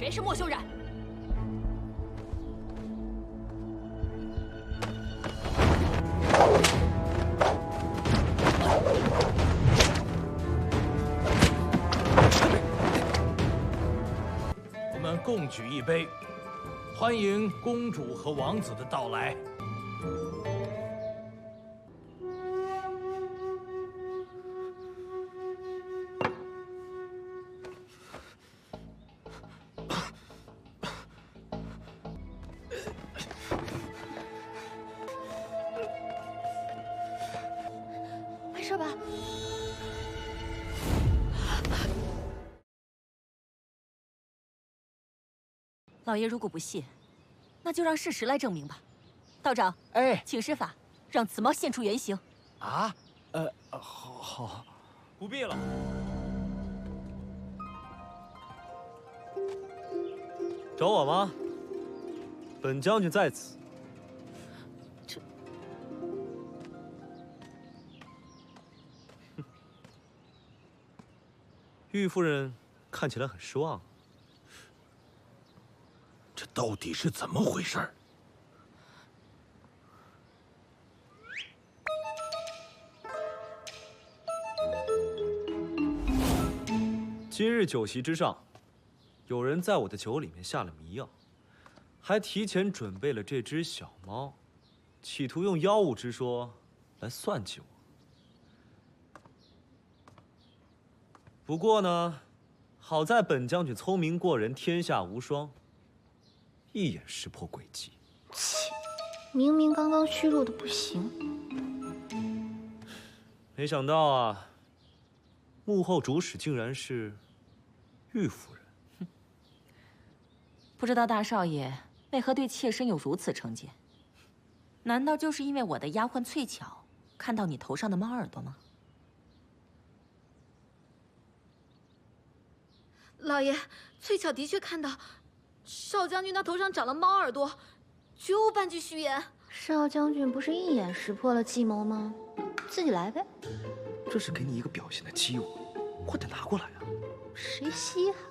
谁是莫修然？我们共举一杯，欢迎公主和王子的到来。 没事吧？老爷如果不信，那就让事实来证明吧。道长，哎，请施法，让此猫现出原形。啊，好，不必了。找我吗？本将军在此。这，玉夫人看起来很失望。这到底是怎么回事？今日酒席之上，有人在我的酒里面下了迷药，还提前准备了这只小猫，企图用妖物之说来算计我。不过呢，好在本将军聪明过人，天下无双，一眼识破诡计。切，明明刚刚虚弱的不行。没想到啊，幕后主使竟然是玉夫人。不知道大少爷为何对妾身有如此成见？难道就是因为我的丫鬟翠巧看到你头上的猫耳朵吗？老爷，翠巧的确看到少将军那头上长了猫耳朵，绝无半句虚言。少将军不是一眼识破了计谋吗？自己来呗。这是给你一个表现的机会，快点拿过来啊！谁稀罕？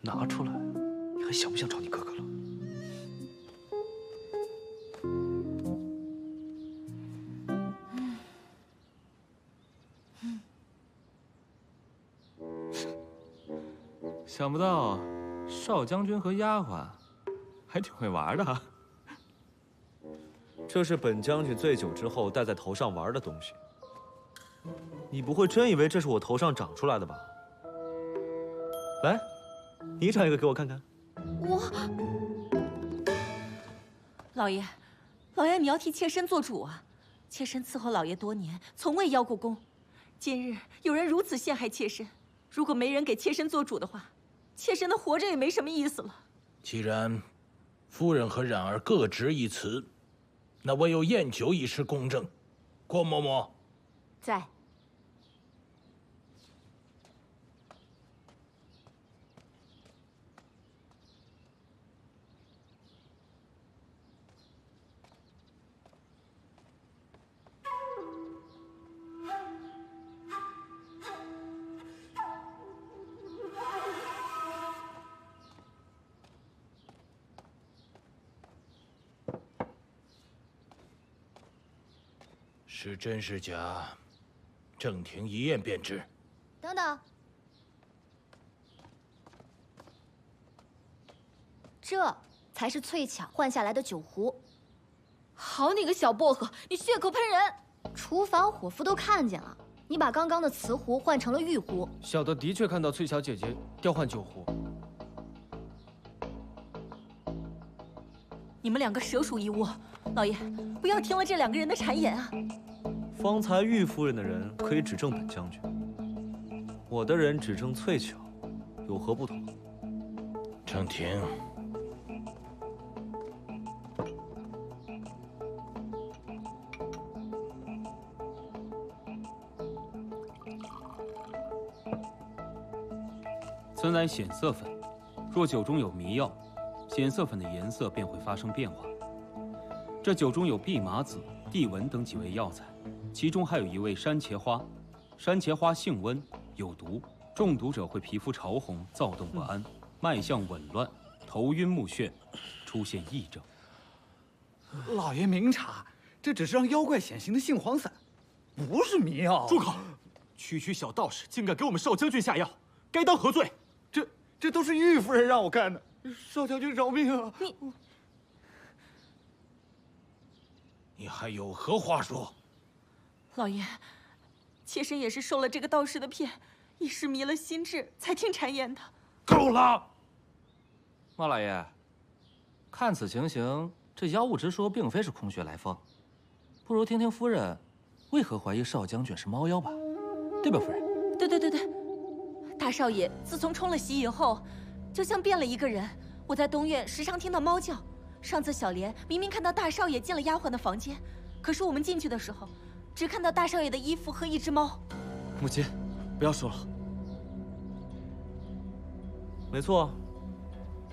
拿出来，你还想不想找你哥哥了？想不到少将军和丫鬟还挺会玩的哈。这是本将军醉酒之后戴在头上玩的东西。你不会真以为这是我头上长出来的吧？来，你长一个给我看看。老爷，老爷你要替妾身做主啊！妾身伺候老爷多年，从未邀过功。今日有人如此陷害妾身，如果没人给妾身做主的话，妾身的活着也没什么意思了。既然夫人和冉儿各执一词，那唯有宴酒一事公正。郭嬷嬷在。是真是假，正廷一验便知。等等，这才是翠巧换下来的酒壶。好你个小薄荷，你血口喷人！厨房伙夫都看见了，你把刚刚的瓷壶换成了玉壶。小的的确看到翠巧姐姐调换酒壶。你们两个蛇鼠一窝，老爷不要听了这两个人的谗言啊！方才玉夫人的人可以指证本将军，我的人指证翠巧，有何不同？正廷，此乃显色粉，若酒中有迷药，显色粉的颜色便会发生变化。这酒中有蓖麻子、地文等几味药材，其中还有一味山茄花。山茄花性温，有毒，中毒者会皮肤潮红、躁动不安、脉象紊乱、头晕目眩，出现癔症。老爷明察，这只是让妖怪显形的杏黄散，不是迷药。住口！区区小道士竟敢给我们少将军下药，该当何罪？这都是玉夫人让我干的，少将军饶命啊！你还有何话说？老爷，妾身也是受了这个道士的骗，一时迷了心智，才听谗言的。够了！猫老爷，看此情形，这妖物之说并非是空穴来风，不如听听夫人为何怀疑少将军是猫妖吧，对吧，夫人？对，大少爷自从冲了喜以后，就像变了一个人。我在东院时常听到猫叫。上次小莲明明看到大少爷进了丫鬟的房间，可是我们进去的时候，只看到大少爷的衣服和一只猫。母亲，不要说了。没错，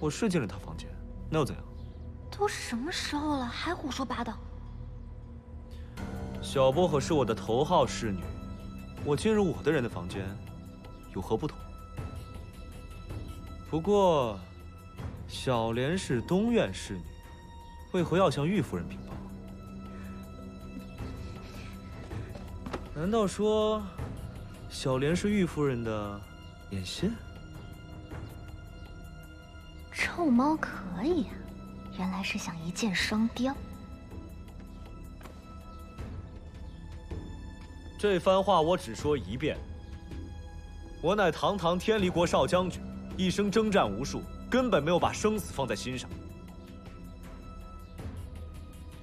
我是进了他房间，那又怎样？都什么时候了，还胡说八道？小薄荷是我的头号侍女，我进入我的人的房间，有何不同？不过，小莲是东院侍女，为何要向玉夫人禀报？难道说，小莲是玉夫人的眼线？臭猫可以啊，原来是想一箭双雕。这番话我只说一遍。我乃堂堂天离国少将军，一生征战无数，根本没有把生死放在心上，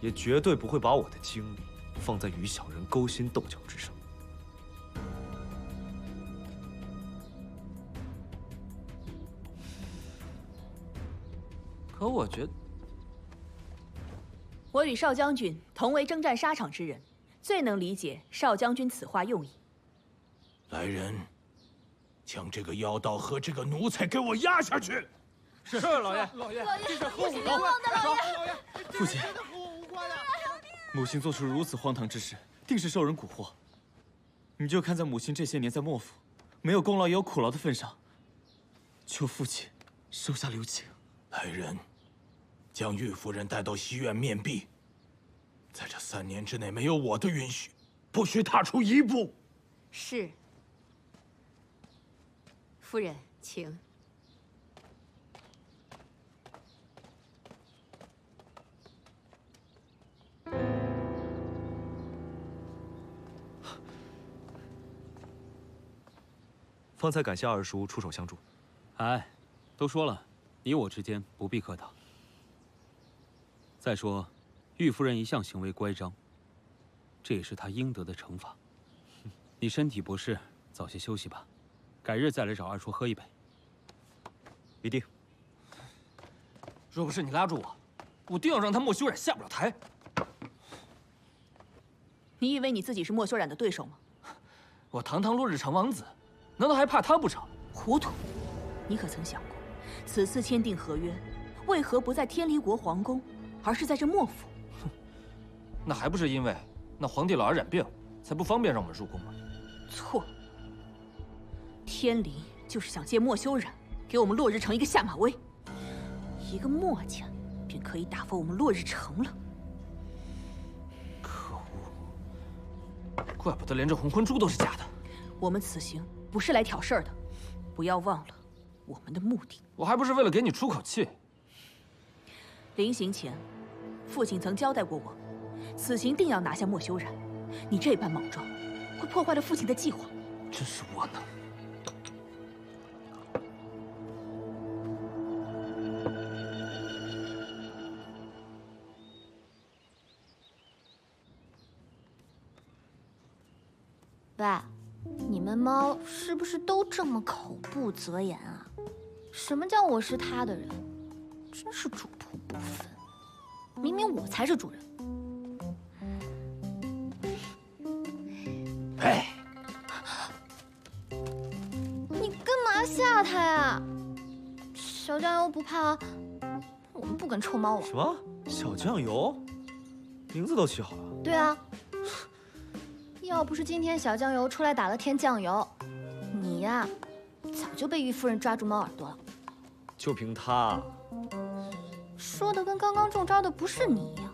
也绝对不会把我的精力放在与小人勾心斗角之上。可我觉得，我与少将军同为征战沙场之人，最能理解少将军此话用意。来人，将这个妖道和这个奴才给我押下去！是老爷，这是和我无冤枉的老爷，父亲，这和我无关的。母亲做出如此荒唐之事，定是受人蛊惑。你就看在母亲这些年在莫府没有功劳也有苦劳的份上，求父亲手下留情。来人，将玉夫人带到西院面壁。在这3年之内，没有我的允许，不许踏出一步。是。夫人，请。方才感谢二叔出手相助。哎，都说了，你我之间不必客套。再说，玉夫人一向行为乖张，这也是她应得的惩罚。你身体不适，早些休息吧，改日再来找二叔喝一杯。一定。若不是你拉住我，我定要让他莫修染下不了台。你以为你自己是莫修染的对手吗？我堂堂落日城王子，难道还怕他不成？糊涂！你可曾想过，此次签订合约，为何不在天离国皇宫，而是在这莫府？那还不是因为那皇帝老儿染病，才不方便让我们入宫吗？错。天离就是想借莫修染给我们落日城一个下马威，一个墨家便可以打发我们落日城了。可恶！怪不得连这红昏珠都是假的。我们此行不是来挑事儿的，不要忘了我们的目的。我还不是为了给你出口气。临行前，父亲曾交代过我，此行定要拿下莫修染。你这般莽撞，会破坏了父亲的计划。真是窝囊。喂，你们猫是不是都这么口不择言啊？什么叫我是他的人？真是主仆不分，明明我才是主人。哎，你干嘛吓他呀？小酱油不怕，我们不跟臭猫玩。什么？小酱油？名字都起好了。对啊，要不是今天小酱油出来打了天酱油，你呀，早就被玉夫人抓住猫耳朵了。就凭他，说的跟刚刚中招的不是你一样。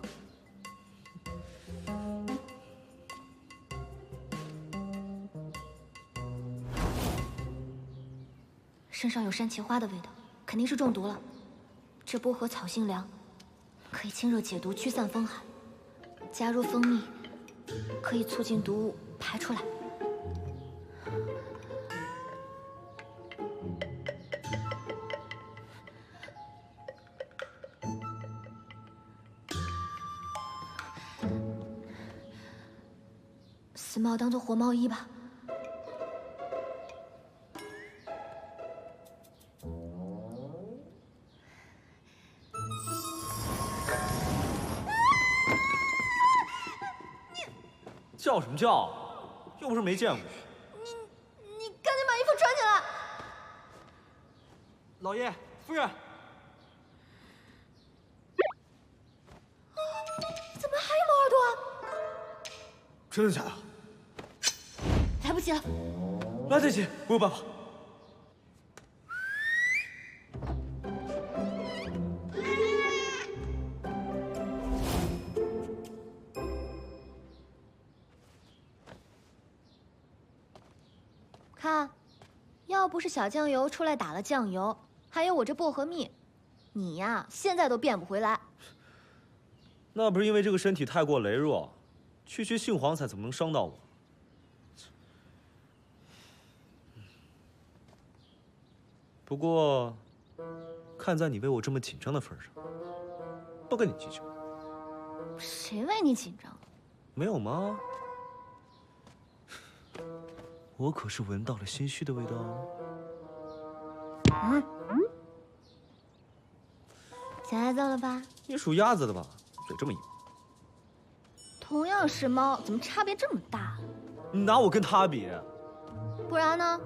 身上有山茄花的味道，肯定是中毒了。这薄荷草心凉，可以清热解毒、驱散风寒。加入蜂蜜，可以促进毒物排出来。死猫当做活猫医吧。叫什么叫？又不是没见过。你赶紧把衣服穿起来。老爷，夫人，怎么还有猫耳朵啊？真的假的？来不及了。来得及，我有办法。看，要不是小酱油出来打了酱油，还有我这薄荷蜜，你呀现在都变不回来。那不是因为这个身体太过羸弱，区区杏黄彩怎么能伤到我？不过，看在你为我这么紧张的份上，不跟你计较。谁为你紧张？没有吗？我可是闻到了心虚的味道哦。想挨揍了吧？你属鸭子的吧？嘴这么硬。同样是猫，怎么差别这么大？你拿我跟他比？不然呢？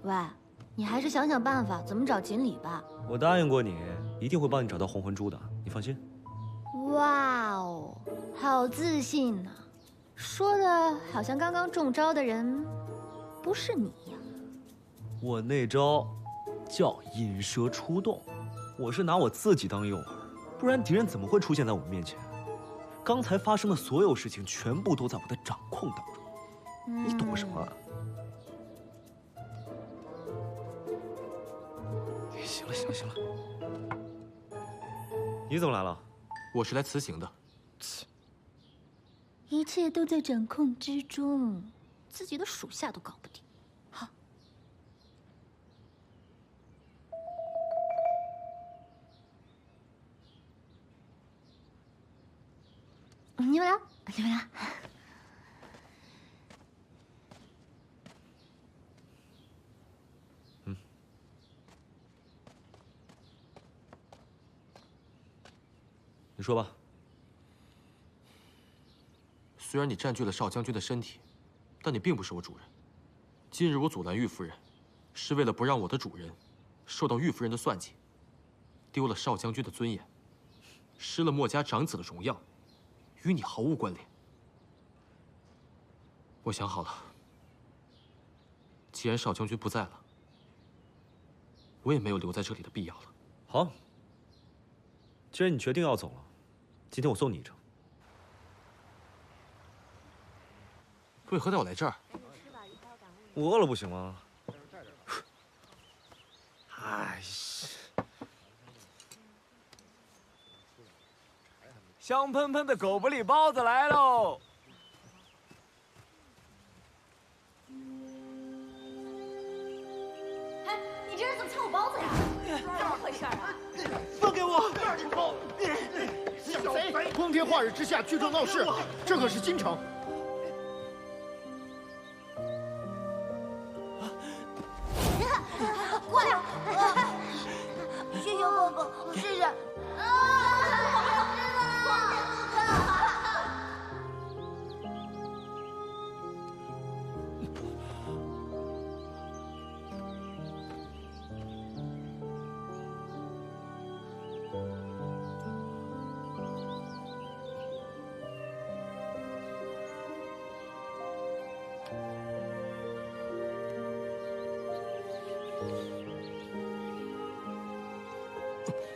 喂，你还是想想办法，怎么找锦鲤吧。我答应过你，一定会帮你找到红魂珠的，你放心。哇哦，好自信呐！说的好像刚刚中招的人不是你一样。我那招叫引蛇出洞，我是拿我自己当诱饵，不然敌人怎么会出现在我面前？刚才发生的所有事情全部都在我的掌控当中，你懂什么啊？行了行了行了，你怎么来了？我是来辞行的。一切都在掌控之中，自己的属下都搞不定。好，你们俩，你们俩。你说吧。虽然你占据了少将军的身体，但你并不是我主人。今日我阻拦玉夫人，是为了不让我的主人受到玉夫人的算计，丢了少将军的尊严，失了墨家长子的荣耀，与你毫无关联。我想好了，既然少将军不在了，我也没有留在这里的必要了。好，既然你决定要走了，今天我送你一程。为何带我来这儿？我饿了不行吗？哎，香喷喷的狗不理包子来喽！哎，你这人怎么抢我包子呀？怎么回事啊？放给我！小贼！光天化日之下聚众闹事，这可是京城。过来！谢谢哥哥，谢谢。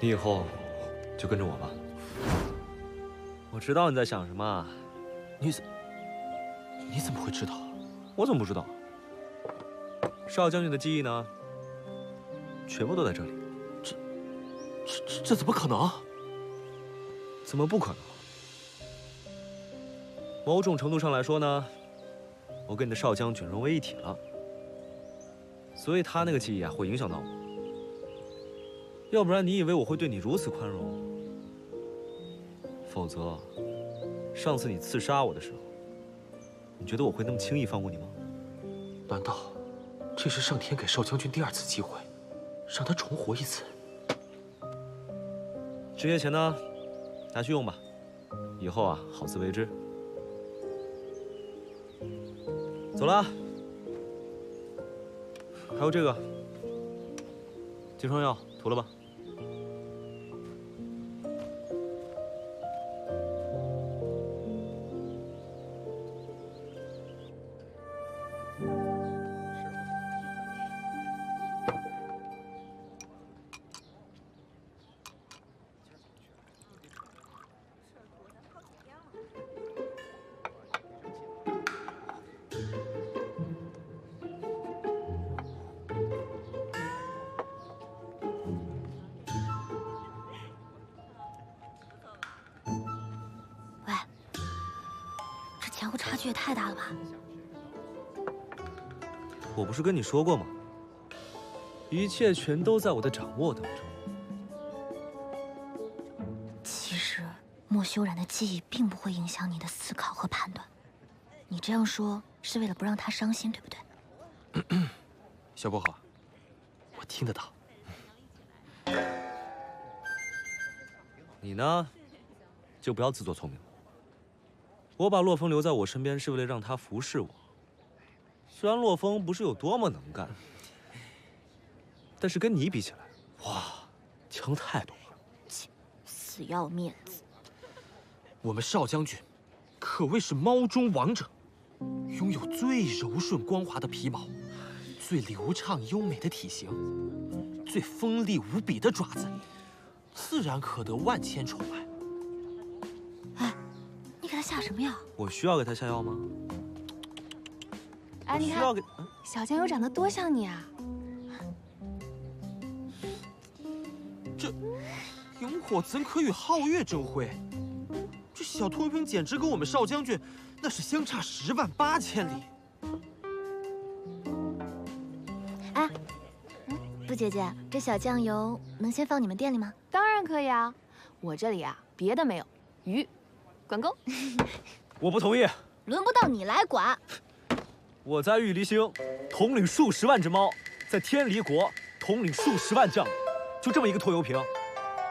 你以后就跟着我吧。我知道你在想什么。你怎么会知道？我怎么不知道？少将军的记忆呢？全部都在这里。这怎么可能？怎么不可能？某种程度上来说呢，我跟你的少将军融为一体了，所以他那个记忆啊会影响到我。要不然你以为我会对你如此宽容？否则，上次你刺杀我的时候，你觉得我会那么轻易放过你吗？难道这是上天给少将军第2次机会，让他重活一次？这些钱呢，拿去用吧，以后啊好自为之。走了。还有这个，痔疮药涂了吧。前后差距也太大了吧？我不是跟你说过吗？一切全都在我的掌握当中。其实，莫修然的记忆并不会影响你的思考和判断。你这样说是为了不让他伤心，对不对？小薄荷，我听得到。你呢，就不要自作聪明了。我把洛风留在我身边，是为了让他服侍我。虽然洛风不是有多么能干，但是跟你比起来，哇，强太多了。死要面子。我们少将军可谓是猫中王者，拥有最柔顺光滑的皮毛，最流畅优美的体型，最锋利无比的爪子，自然可得万千宠爱。你给他下什么药？我需要给他下药吗？哎，你看，小酱油长得多像你啊！这萤火怎可与皓月争辉？这小秃鹰简直跟我们少将军那是相差108000里。哎，杜姐姐，这小酱油能先放你们店里吗？当然可以啊，我这里啊别的没有，鱼，管够。我不同意。轮不到你来管。我在玉离星统领数十万只猫，在天离国统领数十万将领，就这么一个拖油瓶，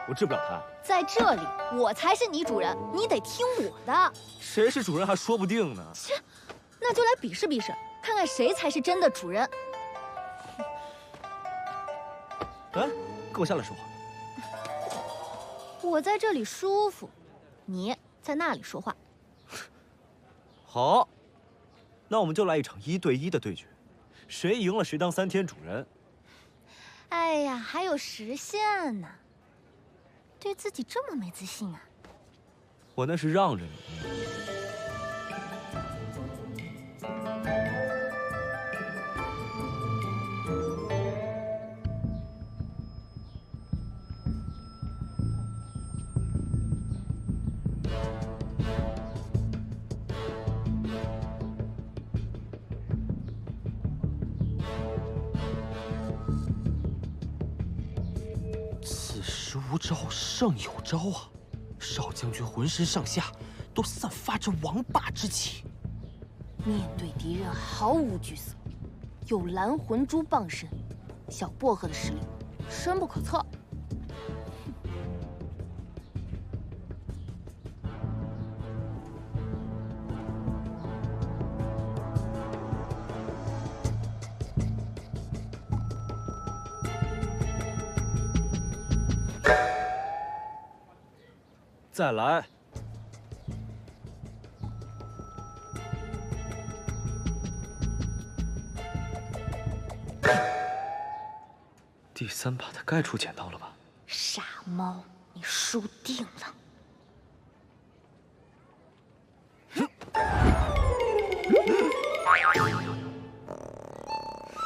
我治不了他。在这里，我才是你主人，你得听我的。谁是主人还说不定呢。切，那就来比试比试，看看谁才是真的主人。哎，跟我下来说话。我在这里舒服，你在那里说话。好，那我们就来一场1对1的对决，谁赢了谁当3天主人。哎呀，还有时限呢，对自己这么没自信啊？我那是让着你。无招胜有招啊！少将军浑身上下都散发着王霸之气，面对敌人毫无惧色，有蓝魂珠傍身，小薄荷的实力深不可测。再来。第3把他该出剪刀了吧？傻猫，你输定了。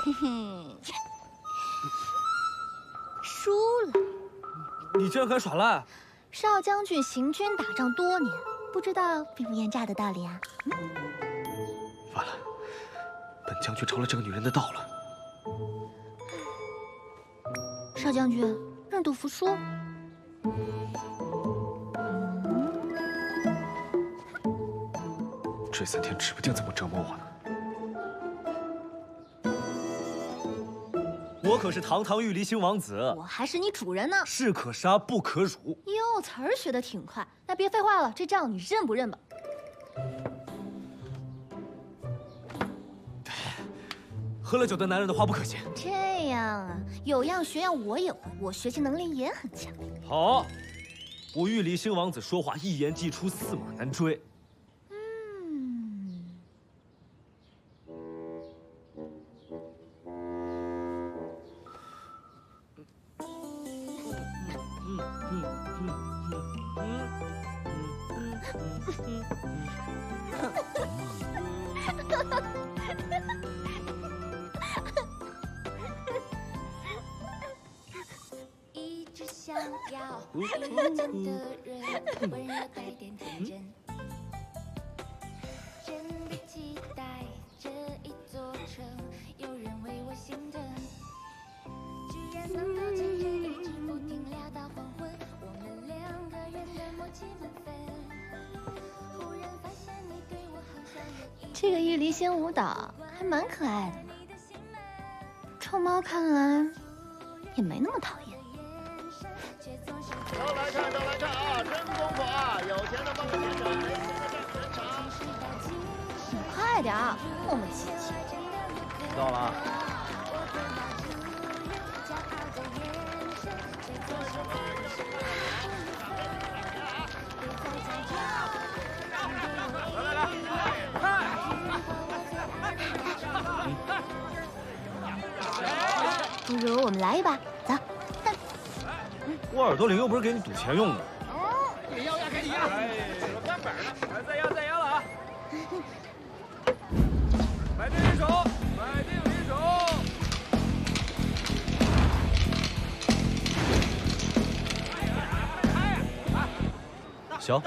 嘿嘿，输了。你竟然敢耍赖！少将军行军打仗多年，不知道兵不厌诈的道理啊？完了，本将军成了这个女人的道了。少将军，认赌服输。这3天指不定怎么折磨我呢。我可是堂堂玉离星王子，我还是你主人呢。士可杀不可辱。哟，词儿学得挺快。那别废话了，这账你认不认吧？喝了酒的男人的话不可信。这样啊，有样学样我也会，我学习能力也很强。好，我玉离星王子说话一言既出，驷马难追。一直想要遇见的人，温柔带点天真，真的期待这一座城，有人为我心疼。居然能够牵着一直不停聊到黄昏，我们2个人的默契满分。忽然发现你对我好像有一这个玉离仙舞蹈还蛮可爱的嘛。臭猫看来也没那么讨厌。都来看，都来看啊！真功夫啊！有钱的帮我点掌，没钱的站全场。你快点儿，磨磨唧唧。知道了。不如我们来一把，走。我耳朵里又不是给你赌钱用的。你要压给你压，我翻本了，再压了啊！买定离手，买定离手。小，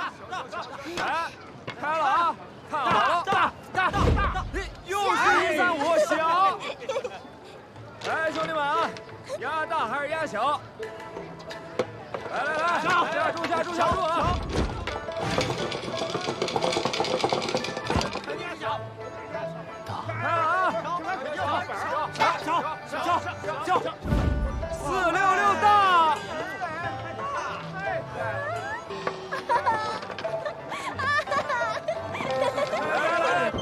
来，开了啊！看好了，大，又是1、3、5，小。来，兄弟们啊，压大还是压小？来，下注啊！开了啊！小，466大！来！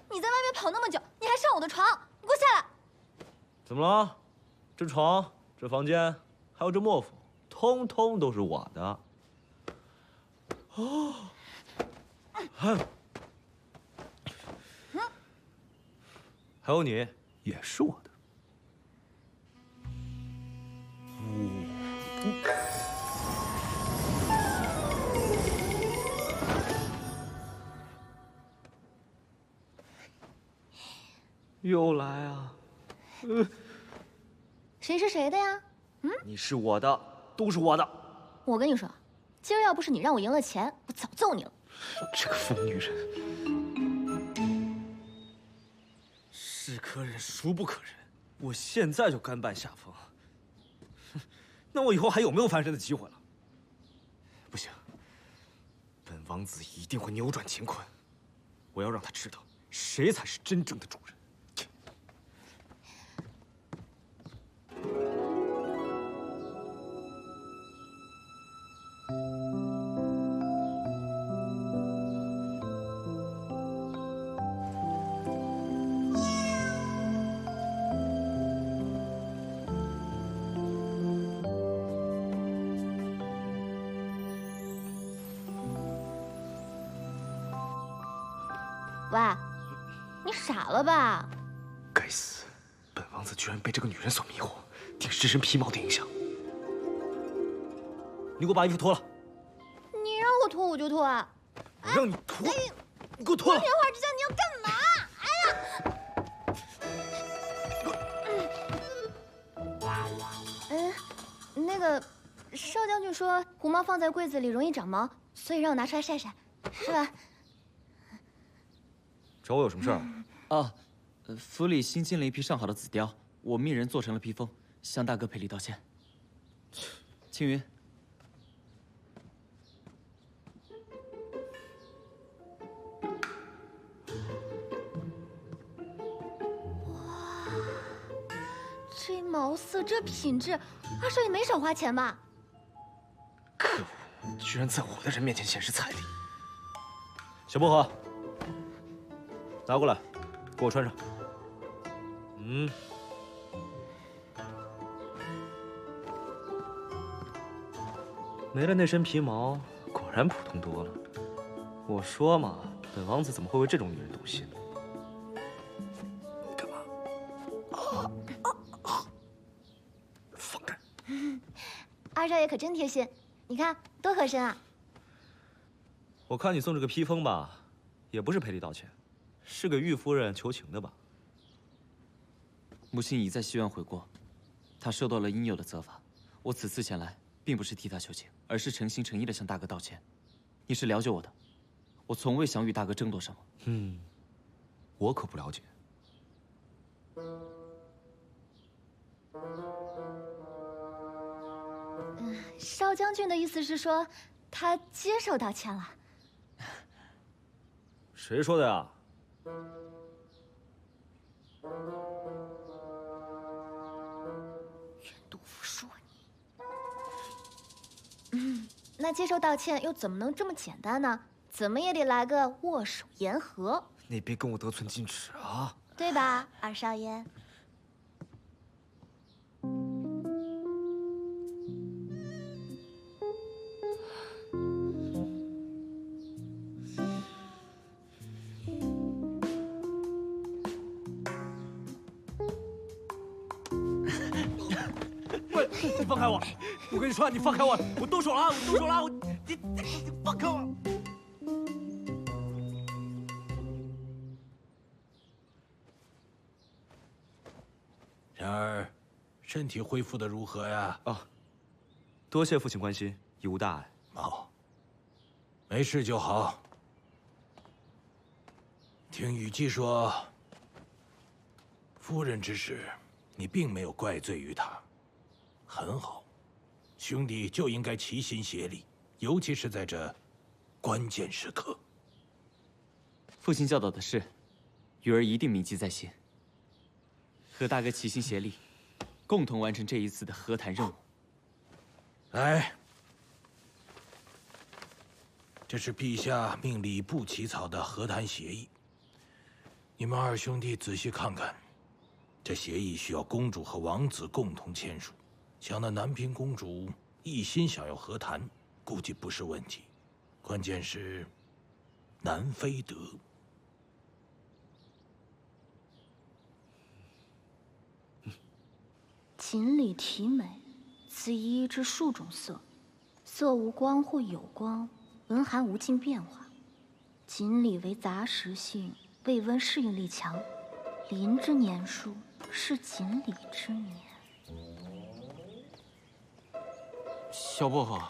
你在外面跑那么久，你还上我的床，你给我下来！怎么了？这床、这房间，还有这磨坊，通通都是我的。哦，还有你，也是我的。又来啊！谁是谁的呀？你是我的，都是我的。我跟你说，今儿要不是你让我赢了钱，我早揍你了。这个疯女人，是可忍，孰不可忍？我现在就甘拜下风。哼，那我以后还有没有翻身的机会了？不行，本王子一定会扭转乾坤。我要让他知道，谁才是真正的主人。喂，你傻了吧？该死，本王子居然被这个女人所迷惑，定是这身皮毛的影响。你给我把衣服脱了！你让我脱我就脱啊！我让你脱，你给我脱了！天花之将，你要干嘛？那个少将军说狐毛放在柜子里容易长毛，所以让我拿出来晒晒，是吧？找我有什么事儿？啊，府里新进了一批上好的紫貂，我命人做成了披风，向大哥赔礼道歉。青云，这毛色，这品质，二少爷没少花钱吧？可恶，居然在我的人面前显示财力！小薄荷，拿过来，给我穿上。没了那身皮毛，果然普通多了。我说嘛，本王子怎么会为这种女人动心？干嘛？放开！二少爷可真贴心，你看多合身啊！我看你送这个披风吧，也不是赔礼道歉，是给玉夫人求情的吧？母亲已在西苑悔过，她受到了应有的责罚。我此次前来，并不是替她求情，而是诚心诚意的向大哥道歉。你是了解我的，我从未想与大哥争夺什么。我可不了解。少将军的意思是说，他接受道歉了。谁说的呀？袁杜甫说你。那接受道歉又怎么能这么简单呢？怎么也得来个握手言和。你别跟我得寸进尺啊！对吧，二少爷？喂，你放开我！我跟你说，你放开我！我动手了，我动手了！你放开我！然而，身体恢复的如何呀？多谢父亲关心，已无大碍。好，没事就好。听雨姬说，夫人之事，你并没有怪罪于她，很好。兄弟就应该齐心协力，尤其是在这关键时刻。父亲教导的事，雨儿一定铭记在心。和大哥齐心协力，共同完成这一次的和谈任务。来，这是陛下命礼部起草的和谈协议。你们二兄弟仔细看看，这协议需要公主和王子共同签署。像那南平公主一心想要和谈，估计不是问题。关键是南非德。锦鲤体美，此一之数种色，色无光或有光，文寒无尽变化。锦鲤为杂食性，胃温适应力强，鳞之年数是锦鲤之年。小薄荷，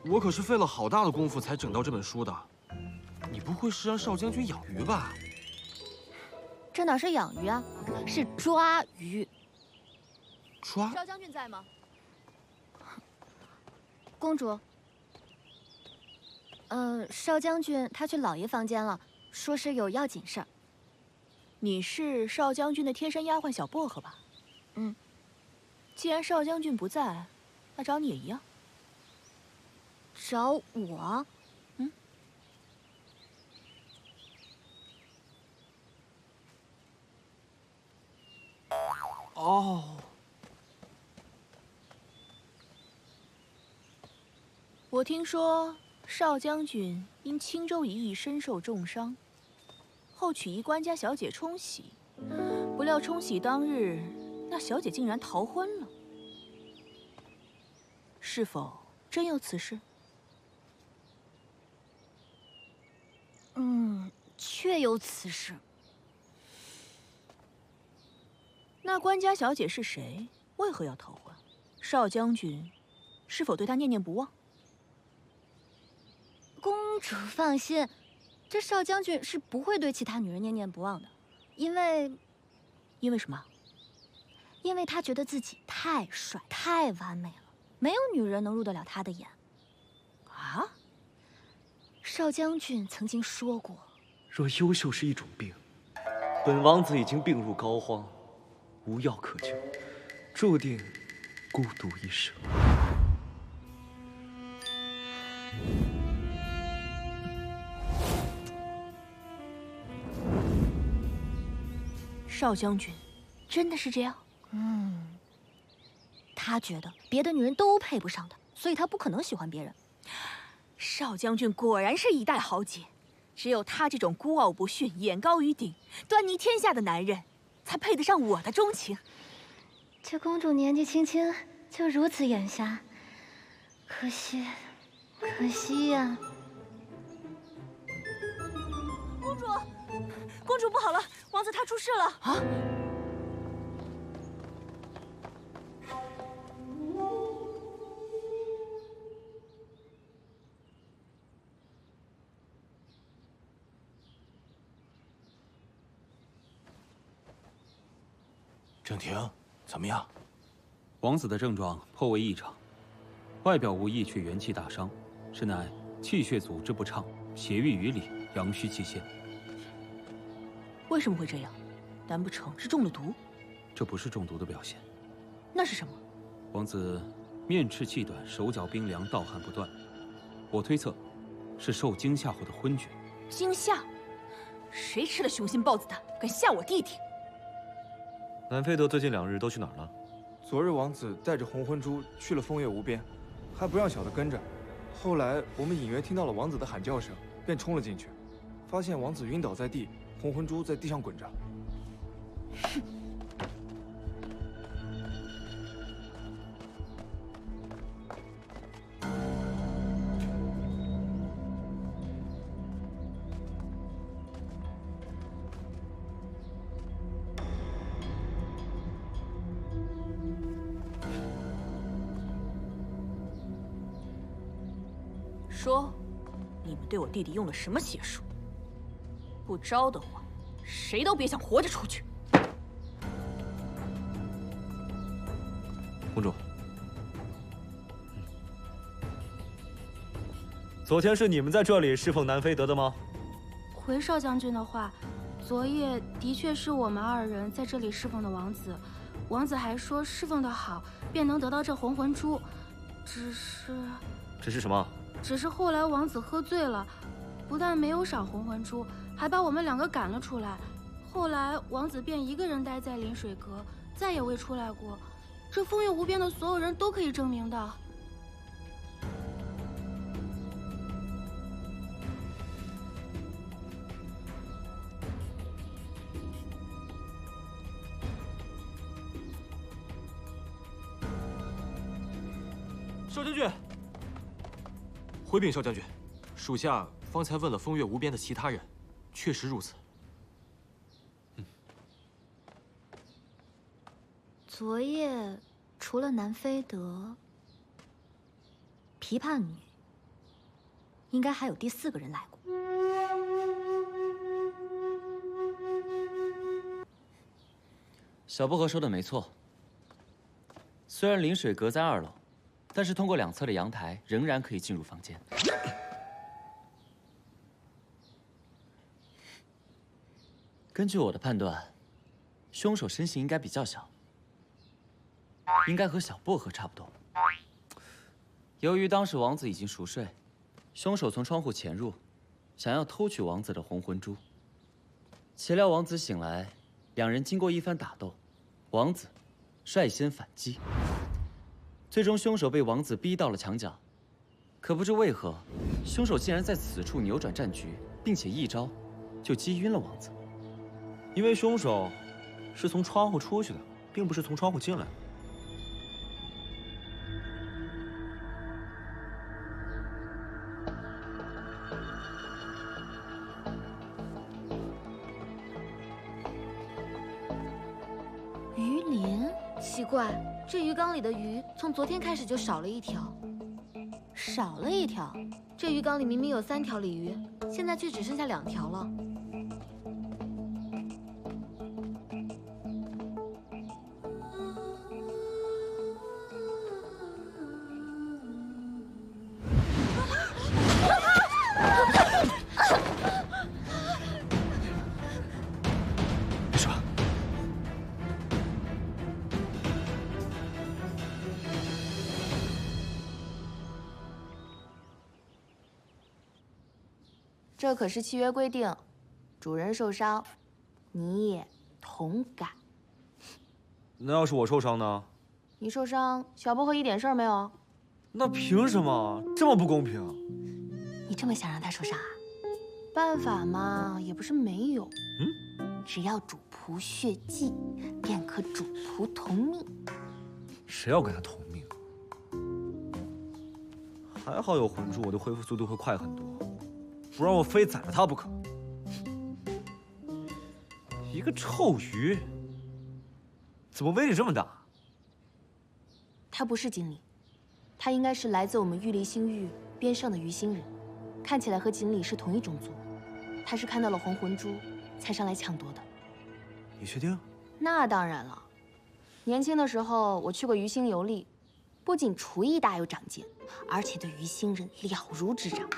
我可是费了好大的功夫才整到这本书的，你不会是让少将军养鱼吧？这哪是养鱼啊，是抓鱼。抓？少将军在吗？公主。少将军他去老爷房间了，说是有要紧事儿。你是少将军的贴身丫鬟小薄荷吧？既然少将军不在，那找你也一样。找我？哦。我听说少将军因青州一役身受重伤，后娶一官家小姐冲喜，不料冲喜当日，那小姐竟然逃婚了。是否真有此事？确有此事。那官家小姐是谁？为何要逃婚？少将军是否对她念念不忘？公主放心，这少将军是不会对其他女人念念不忘的，因为什么？因为他觉得自己太帅、太完美了，没有女人能入得了他的眼。啊？少将军曾经说过，若优秀是一种病，本王子已经病入膏肓，无药可救，注定孤独一生。少将军，真的是这样？他觉得别的女人都配不上他，所以他不可能喜欢别人。少将军果然是一代豪杰，只有他这种孤傲不驯、眼高于顶、端倪天下的男人，才配得上我的钟情。这公主年纪轻轻就如此眼瞎，可惜呀！公主不好了，王子他出事了！啊！郑婷，怎么样？王子的症状颇为异常，外表无异，却元气大伤，实乃气血组织不畅，血瘀于里，阳虚气陷。为什么会这样？难不成是中了毒？这不是中毒的表现。那是什么？王子面赤气短，手脚冰凉，盗汗不断。我推测，是受惊吓后的昏厥。惊吓？谁吃了雄心豹子胆，敢吓我弟弟？南非德最近2日都去哪儿了？昨日王子带着红魂珠去了风月无边，还不让小的跟着。后来我们隐约听到了王子的喊叫声，便冲了进去，发现王子晕倒在地，红魂珠在地上滚着。说，你们对我弟弟用了什么邪术？不招的话，谁都别想活着出去。公主，昨天是你们在这里侍奉南非德的吗？回少将军的话，昨夜的确是我们2人在这里侍奉的王子。王子还说侍奉得好，便能得到这红魂珠。只是什么？只是后来王子喝醉了，不但没有赏红魂珠，还把我们2个赶了出来。后来王子便一个人待在临水阁，再也未出来过。这风月无边的所有人都可以证明的。少将军，回禀少将军，属下方才问了风月无边的其他人，确实如此。昨夜除了南非德，琵琶女应该还有第4个人来过。小薄荷说的没错，虽然临水阁在2楼，但是通过2侧的阳台仍然可以进入房间。根据我的判断，凶手身形应该比较小，应该和小薄荷差不多。由于当时王子已经熟睡，凶手从窗户潜入，想要偷取王子的红魂珠。岂料王子醒来，2人经过一番打斗，王子率先反击。最终，凶手被王子逼到了墙角，可不知为何，凶手竟然在此处扭转战局，并且一招就击晕了王子。因为凶手是从窗户出去的，并不是从窗户进来的。鱼鳞，奇怪，这鱼缸里的鱼从昨天开始就少了一条。少了一条。这鱼缸里明明有3条鲤鱼，现在却只剩下2条了。没事吧？这可是契约规定，主人受伤，你也同感。那要是我受伤呢？你受伤，小薄荷一点事儿没有。那凭什么这么不公平？你这么想让他受伤啊？办法嘛，也不是没有。只要主仆血迹，便可主仆同命。谁要跟他同命？还好有魂珠，我的恢复速度会快很多，不然我非宰了他不可。一个臭鱼，怎么威力这么大？他不是锦鲤，他应该是来自我们玉离星域边上的鱼星人，看起来和锦鲤是同一种族。他是看到了红魂珠才上来抢夺的。你确定？那当然了。年轻的时候我去过鱼星游历，不仅厨艺大有长进，而且对鱼星人了如指掌。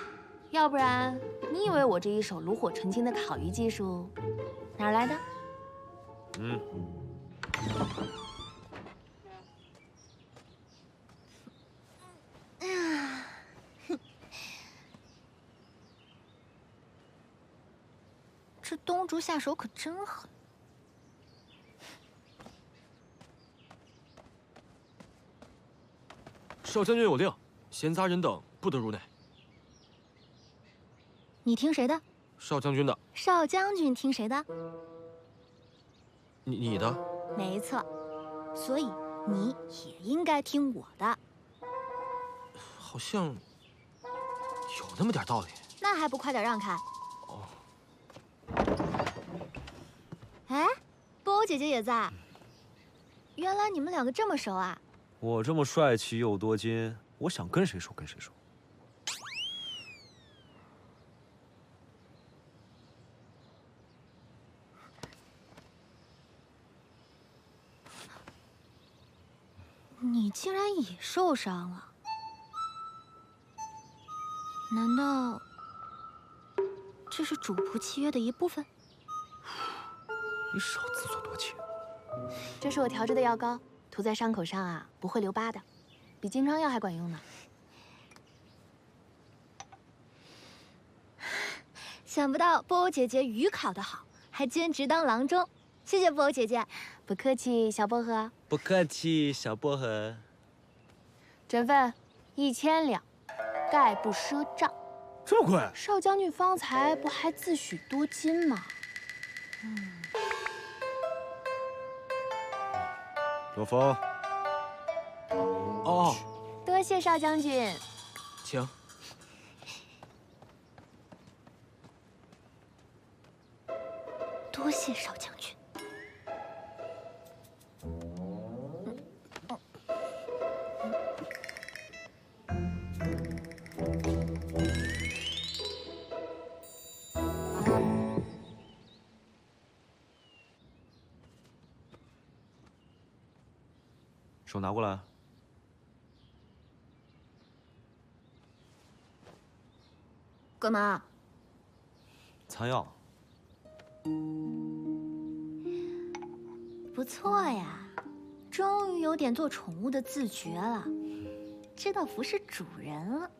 要不然你以为我这一手炉火纯青的烤鱼技术哪儿来的？这东竹下手可真狠。少将军有令，闲杂人等不得入内。你听谁的？少将军的。少将军听谁的？你的？没错，所以你也应该听我的。好像有那么点道理。那还不快点让开！哦。哎，波欧姐姐也在。原来你们2个这么熟啊！我这么帅气又多金，我想跟谁说跟谁说。你竟然也受伤了？难道这是主仆契约的一部分？你少自作多情。这是我调制的药膏，涂在伤口上啊，不会留疤的，比金疮药还管用呢。想不到波欧姐姐鱼考得好，还兼职当郎中，谢谢波欧姐姐。不客气，小薄荷。不客气，小薄荷。整份1000两，概不赊账。这么贵？少将军方才不还自诩多金吗？若风。哦。多谢少将军。请。多谢少将军。手拿过来。干嘛？擦药。不错呀，终于有点做宠物的自觉了，知道服侍主人了。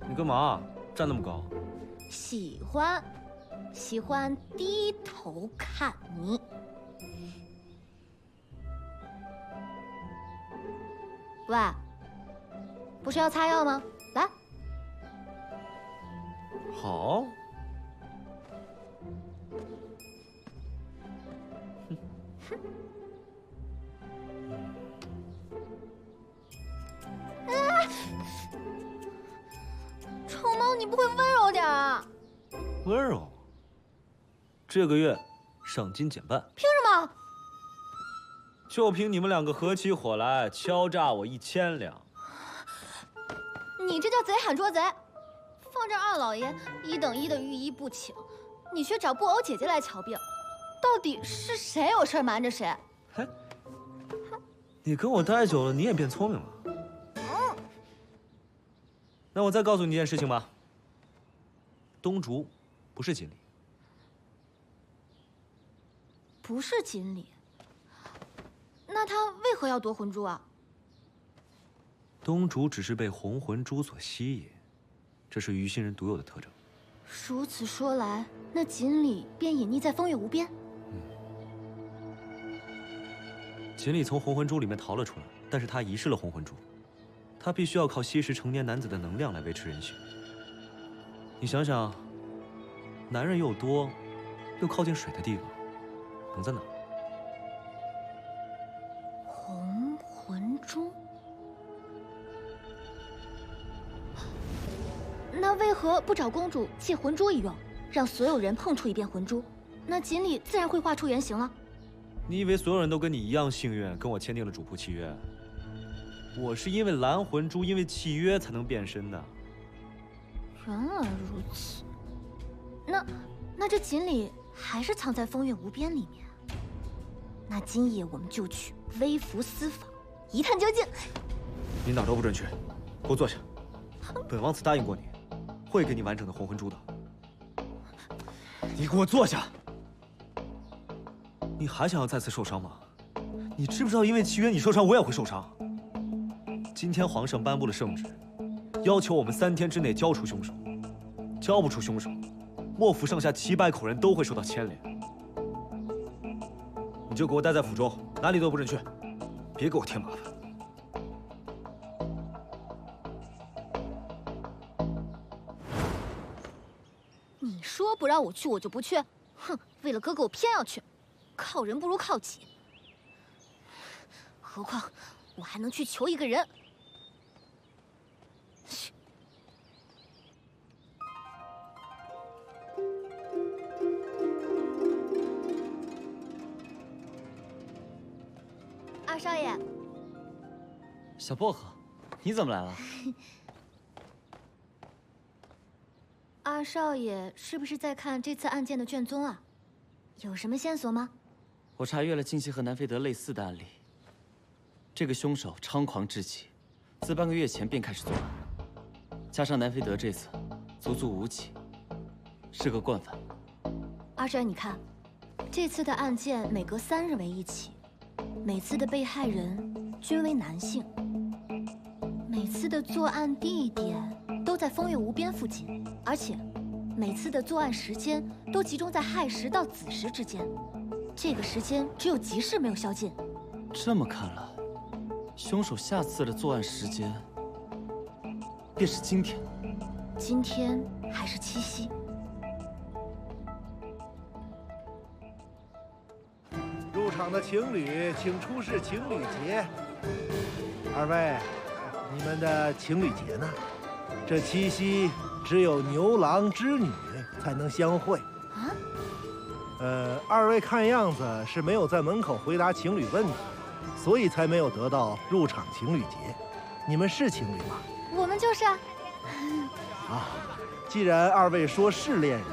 你干嘛站那么高？喜欢，喜欢低头看你。喂，不是要擦药吗？来。好。臭猫，你不会温柔点啊？温柔。这个月赏金减半。凭什么？就凭你们两个合起伙来敲诈我1000两。你这叫贼喊捉贼！放这二老爷1等1的御医不请，你却找布偶姐姐来瞧病，到底是谁有事瞒着谁？你跟我待久了，你也变聪明了。那我再告诉你一件事情吧。东竹不是锦鲤。不是锦鲤，那他为何要夺魂珠啊？东竹只是被红魂珠所吸引，这是鱼星人独有的特征。如此说来，那锦鲤便隐匿在风月无边。锦鲤从红魂珠里面逃了出来，但是他遗失了红魂珠，他必须要靠吸食成年男子的能量来维持人形。你想想，男人又多，又靠近水的地方，能在哪？红魂珠？那为何不找公主借魂珠一用，让所有人碰触一遍魂珠，那锦鲤自然会化出原形了？你以为所有人都跟你一样幸运，跟我签订了主仆契约？我是因为蓝魂珠，因为契约才能变身的。原来如此，那这锦鲤还是藏在风月无边里面。那今夜我们就去微服私访，一探究竟。你哪都不准去，给我坐下。本王子答应过你，会给你完整的红魂珠的。你给我坐下。你还想要再次受伤吗？你知不知道，因为契约你受伤，我也会受伤。今天皇上颁布了圣旨，要求我们3天之内交出凶手。交不出凶手，莫府上下700口人都会受到牵连。你就给我待在府中，哪里都不准去，别给我添麻烦。你说不让我去，我就不去。哼，为了哥哥，我偏要去。靠人不如靠己。何况我还能去求一个人。二少爷，小薄荷，你怎么来了？二少爷是不是在看这次案件的卷宗啊？有什么线索吗？我查阅了金熙和南非德类似的案例。这个凶手猖狂至极，自半个月前便开始作案，加上南非德这次足足5起，是个惯犯。二少爷，你看，这次的案件每隔3日为1起，每次的被害人均为男性，每次的作案地点都在风月无边附近，而且每次的作案时间都集中在亥时到子时之间，这个时间只有吉时没有宵禁。这么看来，凶手下次的作案时间便是今天。今天还是7夕。入场的情侣请出示情侣节。二位，你们的情侣节呢？这7夕只有牛郎织女才能相会。啊？二位看样子是没有在门口回答情侣问题，所以才没有得到入场情侣节。你们是情侣吗？我们就是啊。啊，既然二位说是恋人，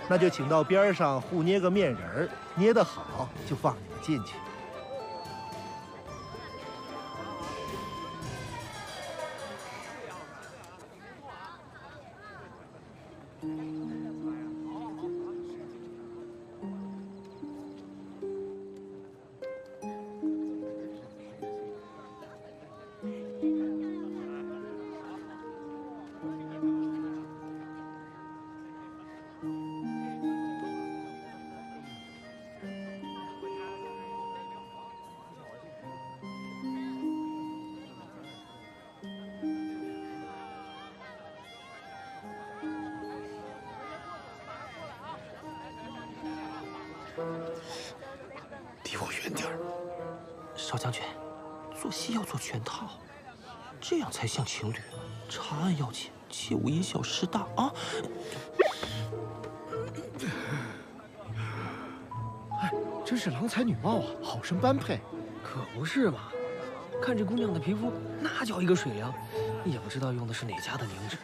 那就请到边上互捏个面人儿，捏得好就放你们进去。离我远点儿。少将军，做戏要做全套，这样才像情侣。查案要紧，切勿因小失大啊！哎，真是郎才女貌啊，好生般配。可不是嘛，看这姑娘的皮肤，那叫一个水灵，也不知道用的是哪家的凝脂。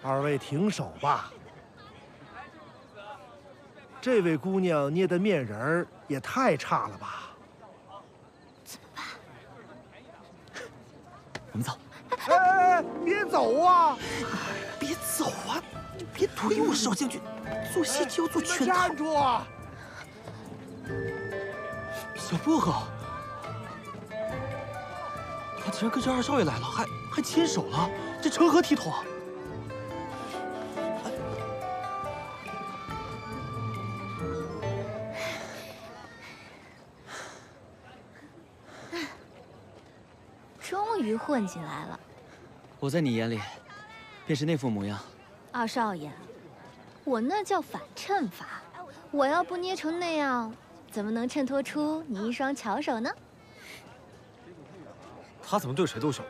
二位停手吧。这位姑娘捏的面人儿也太差了吧！怎么办？我们走。哎，别走啊！别走啊！你别推我，少将军，做戏就要做全套。站住啊！小薄荷，他竟然跟着二少爷来了，还牵手了，这成何体统啊！终于混进来了。我在你眼里，便是那副模样。二少爷，我那叫反衬法，我要不捏成那样，怎么能衬托出你一双巧手呢？他怎么对谁都笑？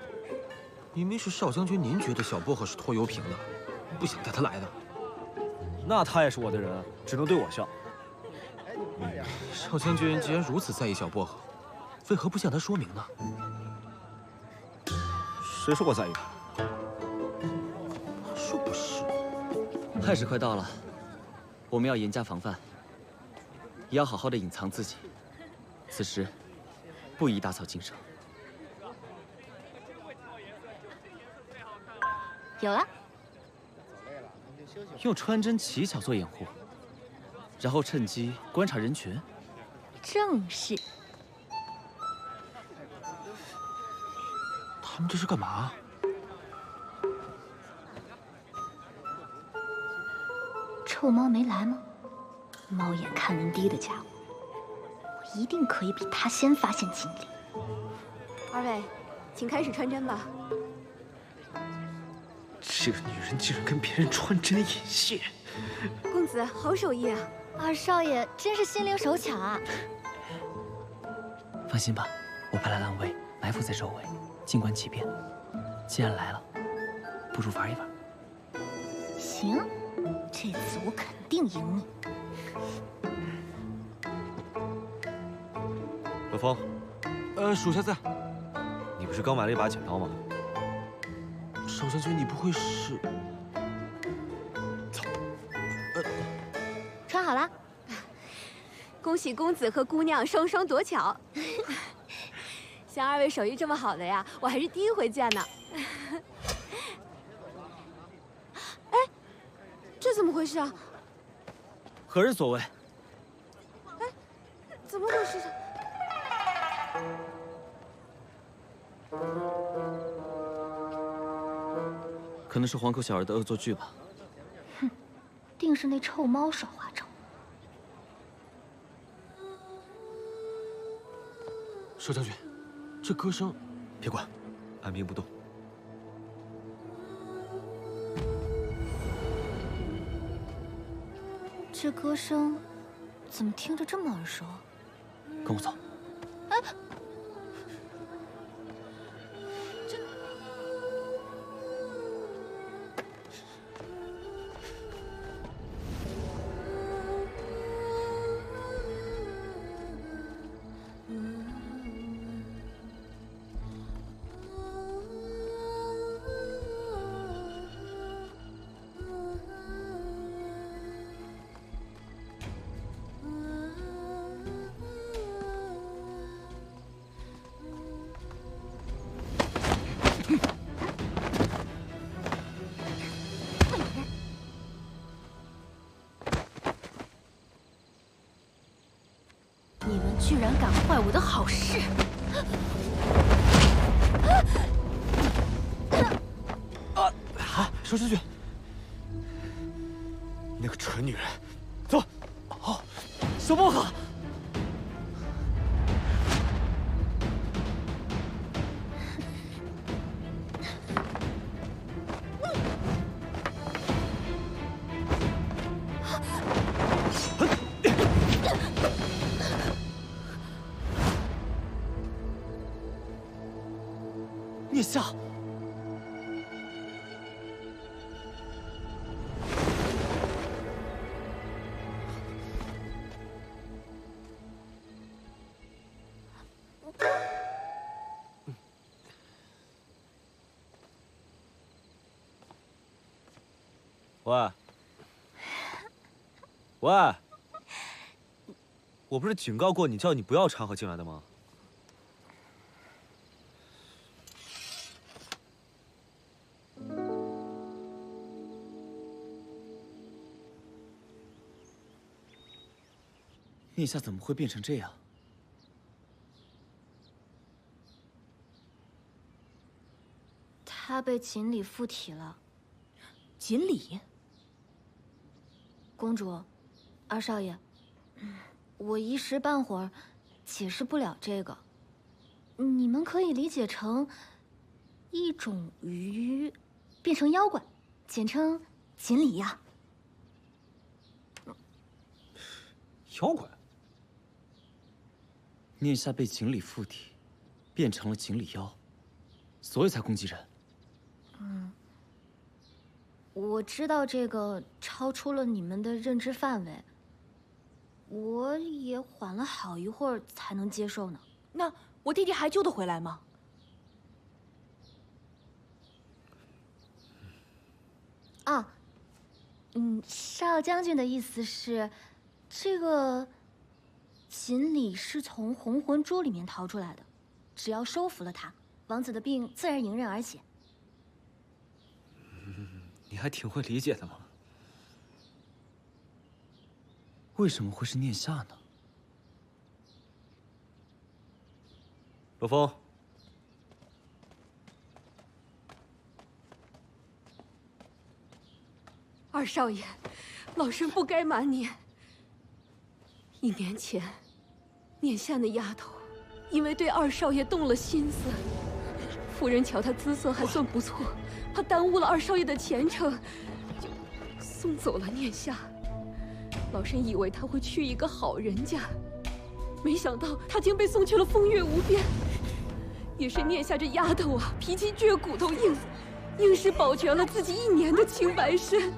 明明是少将军，您觉得小薄荷是拖油瓶的，不想带他来的。那他也是我的人，只能对我笑。少将军既然如此在意小薄荷，为何不向他说明呢？谁说我在意他？说不是。亥时快到了，我们要严加防范，也要好好的隐藏自己。此时，不宜打草惊蛇。有了。用穿针奇巧做掩护，然后趁机观察人群。正是。他们这是干嘛？臭猫没来吗？猫眼看人低的家伙，我一定可以比他先发现锦鲤。二位，请开始穿针吧。这个女人竟然跟别人穿针引线！公子好手艺啊！二少爷真是心灵手巧啊！放心吧，我派来暗卫埋伏在周围，静观其变。既然来了，不如玩一玩。行，这次我肯定赢你。何风，属下在。你不是刚买了一把剪刀吗？少将军，你不会是……走。穿好了。恭喜公子和姑娘双双夺巧。像二位手艺这么好的呀，我还是第一回见呢。哎，这怎么回事啊？何人所为？哎，怎么回事？可能是黄口小儿的恶作剧吧。哼，定是那臭猫耍花招。少将军，这歌声，别管，按兵不动。这歌声怎么听着这么耳熟？跟我走。哎，你们居然敢坏我的好事！少将军，那个蠢女人，走。好，小薄荷。下。喂，喂，我不是警告过你，叫你不要掺和进来的吗？聂夏怎么会变成这样？他被锦鲤附体了。锦鲤？公主，二少爷，我一时半会儿解释不了这个，你们可以理解成一种鱼变成妖怪，简称锦鲤呀。妖怪？聂夏被锦鲤附体，变成了锦鲤妖，所以才攻击人。我知道这个超出了你们的认知范围，我也缓了好一会儿才能接受呢。那我弟弟还救得回来吗？啊，少将军的意思是，这个锦鲤是从红魂珠里面逃出来的，只要收服了它，王子的病自然迎刃而解。你还挺会理解的嘛。为什么会是聂夏呢？罗峰，二少爷，老身不该瞒您。1年前，念夏那丫头因为对二少爷动了心思，夫人瞧她姿色还算不错，怕耽误了二少爷的前程，就送走了念夏。老身以为他会去一个好人家，没想到他竟被送去了风月无边。也是念夏这丫头啊，脾气倔，骨头硬，硬是保全了自己1年的清白身。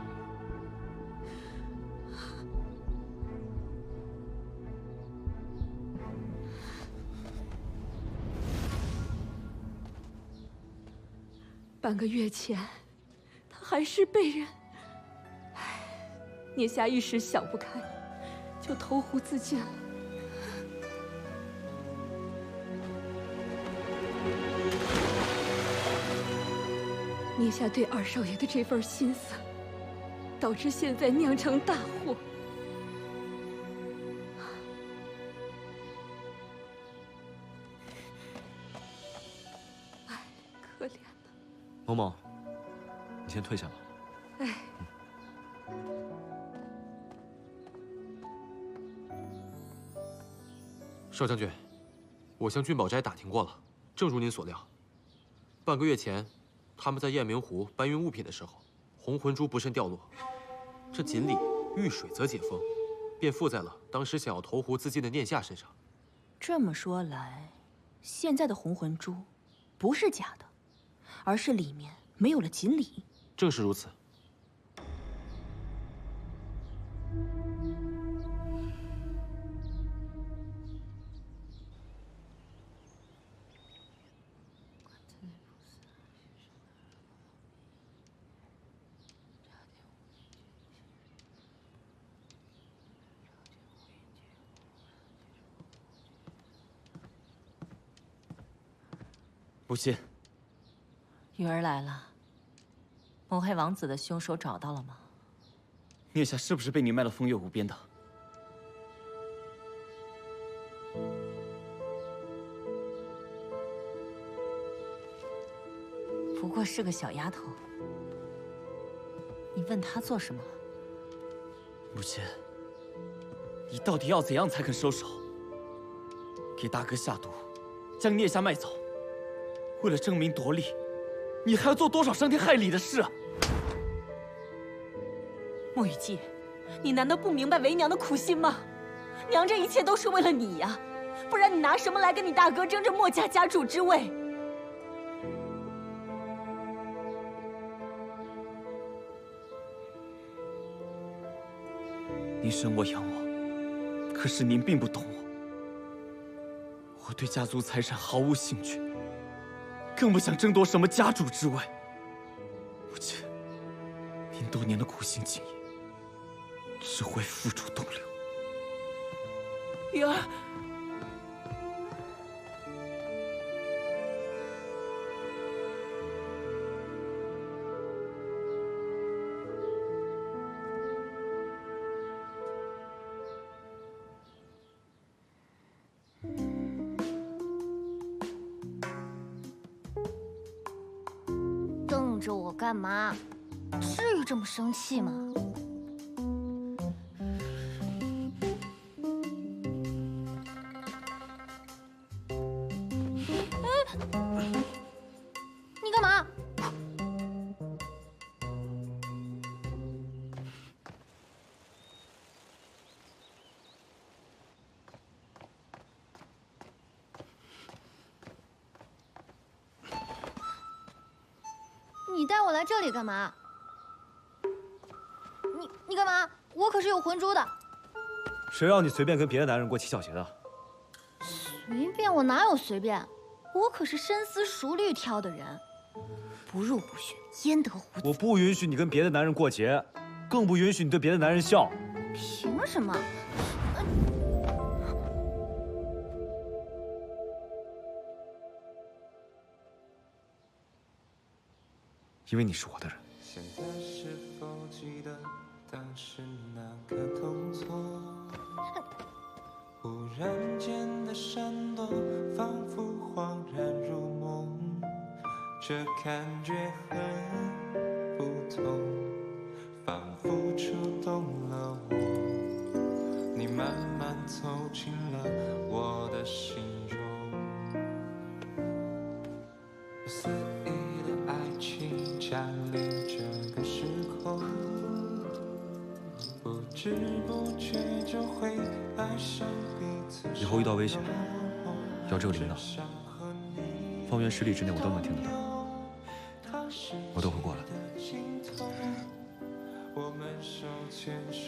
半个月前，他还是被人……唉，念夏一时想不开，就投湖自尽了。念夏对二少爷的这份心思，导致现在酿成大祸。唉，可怜。某某，你先退下吧。哎，少将军，我向君宝斋打听过了，正如您所料，半个月前，他们在雁鸣湖搬运物品的时候，红魂珠不慎掉落，这锦鲤遇水则解封，便附在了当时想要投湖自尽的念夏身上。这么说来，现在的红魂珠不是假的，而是里面没有了锦鲤。正是如此。母亲，雨儿来了。谋害王子的凶手找到了吗？聂夏是不是被你卖了风月无边的？不过是个小丫头，你问她做什么？母亲，你到底要怎样才肯收手？给大哥下毒，将聂夏卖走，为了争名夺利，你还要做多少伤天害理的事啊？莫雨季，你难道不明白为娘的苦心吗？娘这一切都是为了你呀，不然你拿什么来跟你大哥争着墨家家主之位？您生我养我，可是您并不懂我。我对家族财产毫无兴趣，更不想争夺什么家主之位。母亲，您多年的苦心经营，只会付诸东流。玉儿。 瞪着我干嘛？至于这么生气吗？你干嘛？你带我来这里干嘛？你干嘛？我可是有魂珠的。谁让你随便跟别的男人过七小节的？随便？我哪有随便？我可是深思熟虑挑的人，不入不许，焉得虎子？我不允许你跟别的男人过节，更不允许你对别的男人笑。凭什么？因为你是我的人。现在是否记得当时那个动作？忽然间的闪躲，仿佛恍然如梦，这感觉很不同，仿佛触动了我，你慢慢走进了我的心中。肆意的爱情占领这个时空，不知不觉就会爱上彼此。以后遇到危险，要这个领导，方圆10里之内我都能听得到，我都会过来。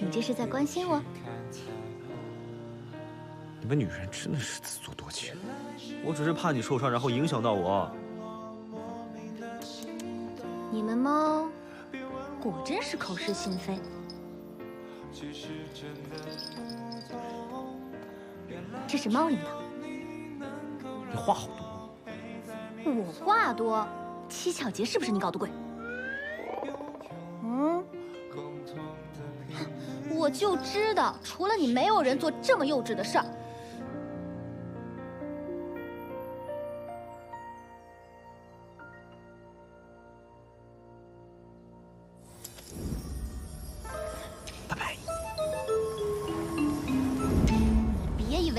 你这是在关心我？你们女人真的是自作多情，我只是怕你受伤，然后影响到我。你们猫果真是口是心非。这是猫领导。你话好多。我话多，七巧节是不是你搞的鬼？嗯，我就知道，除了你，没有人做这么幼稚的事儿。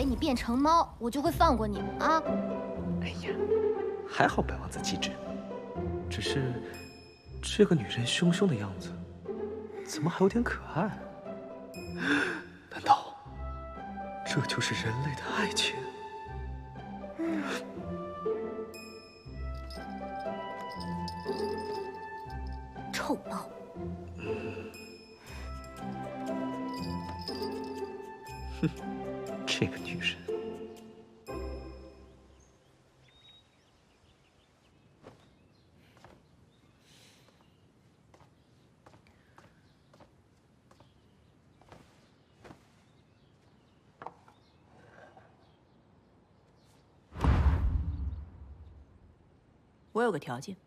你变成猫，我就会放过你啊！哎呀，还好本王子机智，只是这个女人凶凶的样子，怎么还有点可爱？难道这就是人类的爱情？臭猫！哼。这个女人，我有个条件。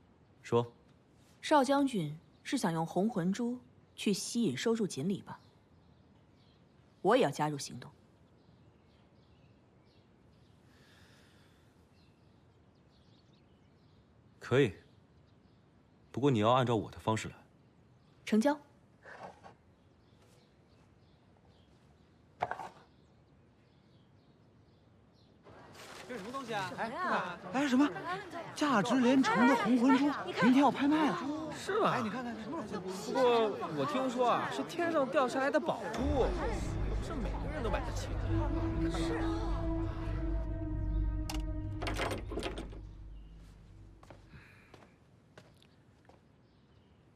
说。少将军是想用红魂珠去吸引收入锦鲤吧？我也要加入行动。可以，不过你要按照我的方式来。成交。这是什么东西啊？哎，什么？价值连城的红魂珠，明天要拍卖了。是吗？哎，你看看什么？不过我听说啊，是天上掉下来的宝珠，不是每个人都买得起的。是啊。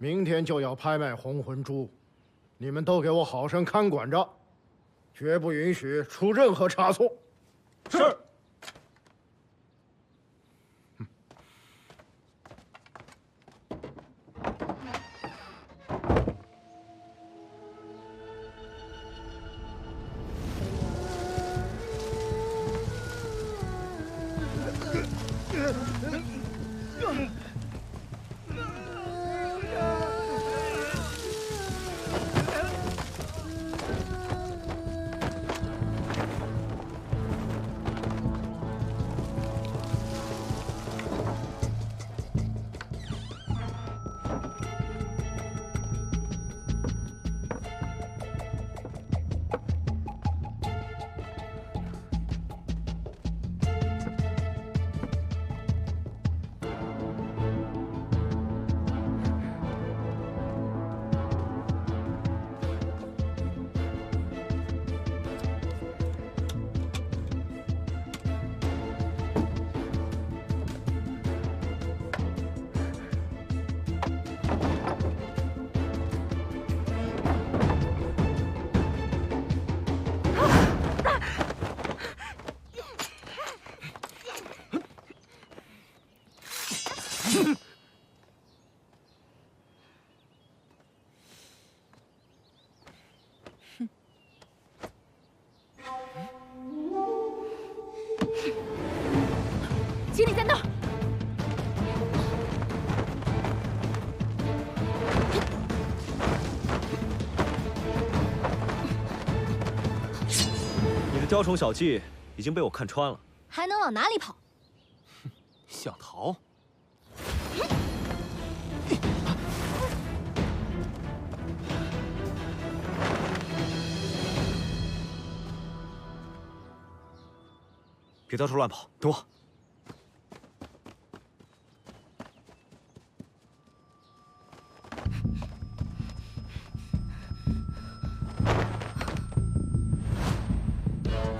明天就要拍卖红魂珠，你们都给我好生看管着，绝不允许出任何差错。是。经理在那儿。你的雕虫小技已经被我看穿了，还能往哪里跑？想逃？别到处乱跑，等我。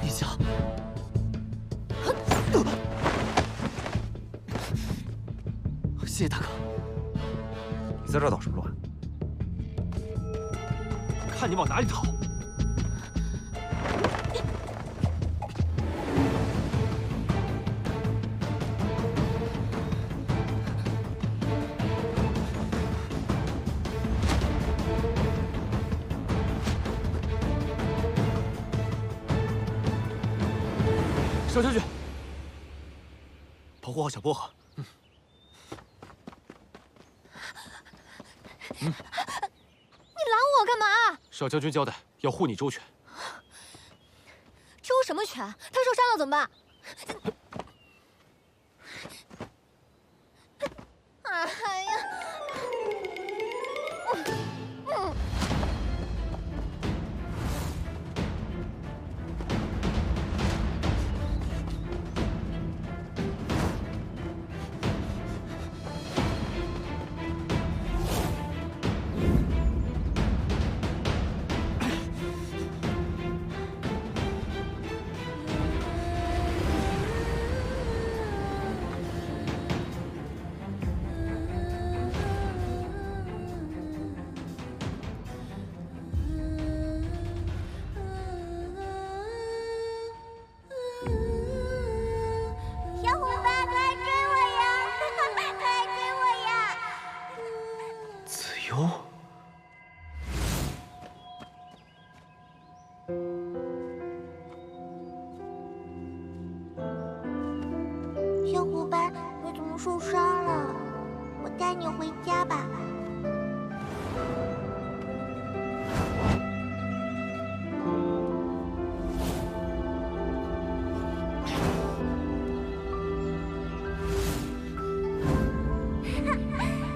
殿下，谢谢大哥。你在这捣什么乱？看你往哪里逃！少将军，保护好小薄荷。你拦我干嘛？少将军交代要护你周全。周什么全？他受伤了怎么办？哎呀！小伙伴，快来追我呀！快来追我呀！子悠，小伙伴，你怎么受伤了？我带你回家吧。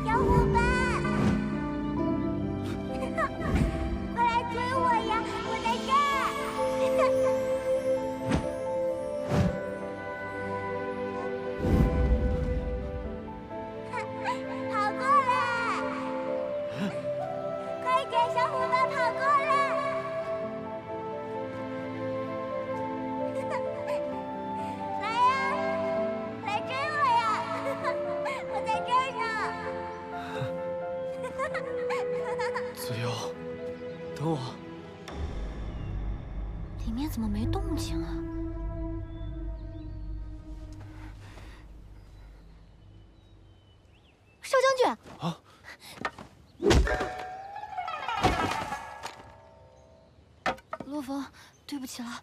小伙伴，快来追我呀！我在这儿。跑过来！快点，小伙伴跑过来！来呀，来追我呀！我在这儿呢。子悠，等我。怎么没动静啊？少将军！啊！洛风，对不起了。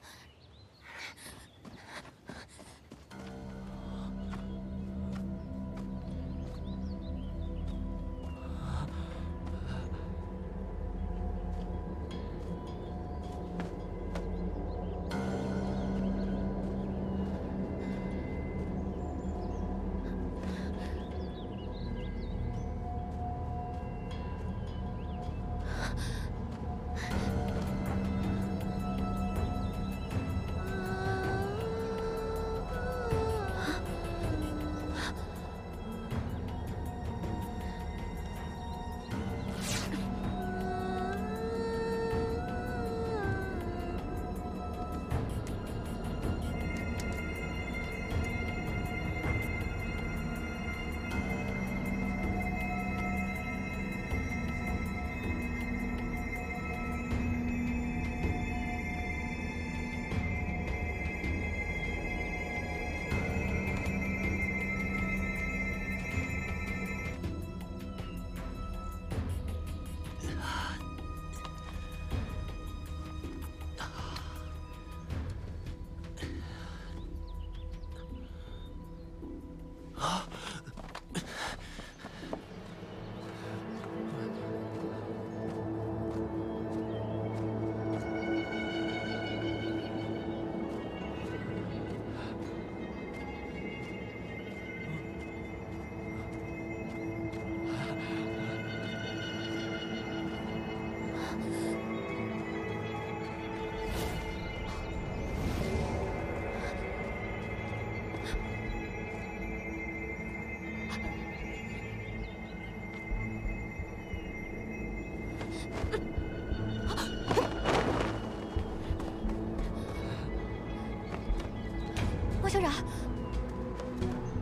莫修然，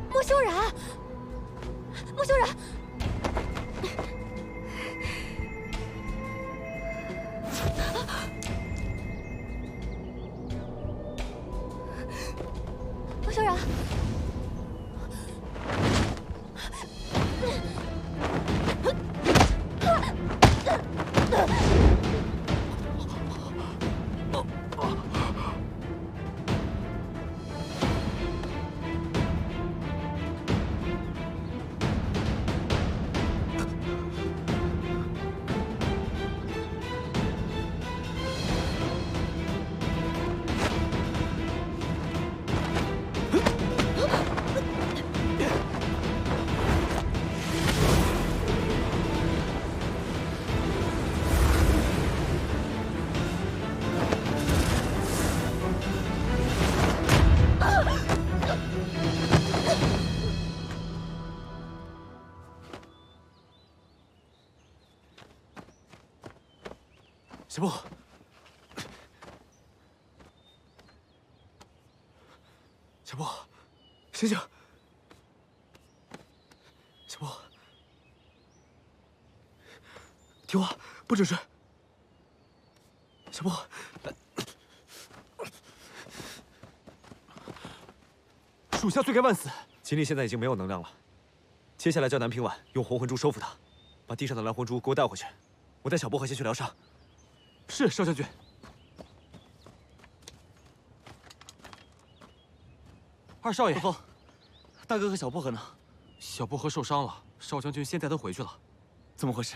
莫修然，莫修然！莫修然！小布，小布，醒醒！小布，听话，不准睡。小布，属下罪该万死。锦鲤现在已经没有能量了，接下来叫南平婉用红魂珠收服他，把地上的蓝魂珠给我带回去。我带小薄荷先去疗伤。是，少将军。二少爷，陆枫，大哥和小薄荷呢？小薄荷受伤了，少将军先带他回去了。怎么回事？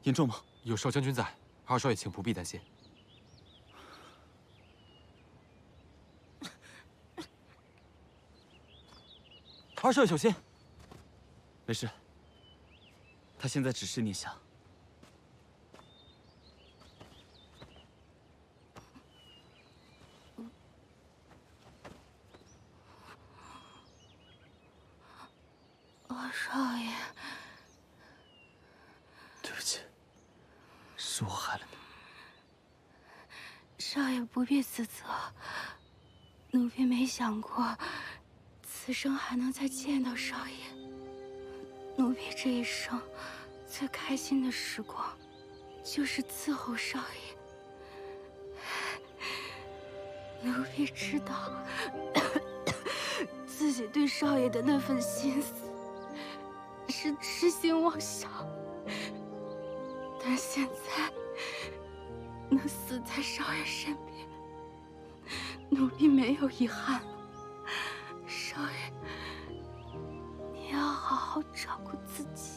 严重吗？有少将军在，二少爷请不必担心。二少爷小心。没事。他现在只是念想。二少爷，对不起，是我害了你。少爷不必自责，奴婢没想过此生还能再见到少爷。奴婢这一生最开心的时光，就是伺候少爷。奴婢知道自己对少爷的那份心思是痴心妄想，但现在能死在少爷身边，奴婢没有遗憾了。少爷，你要好好照顾自己。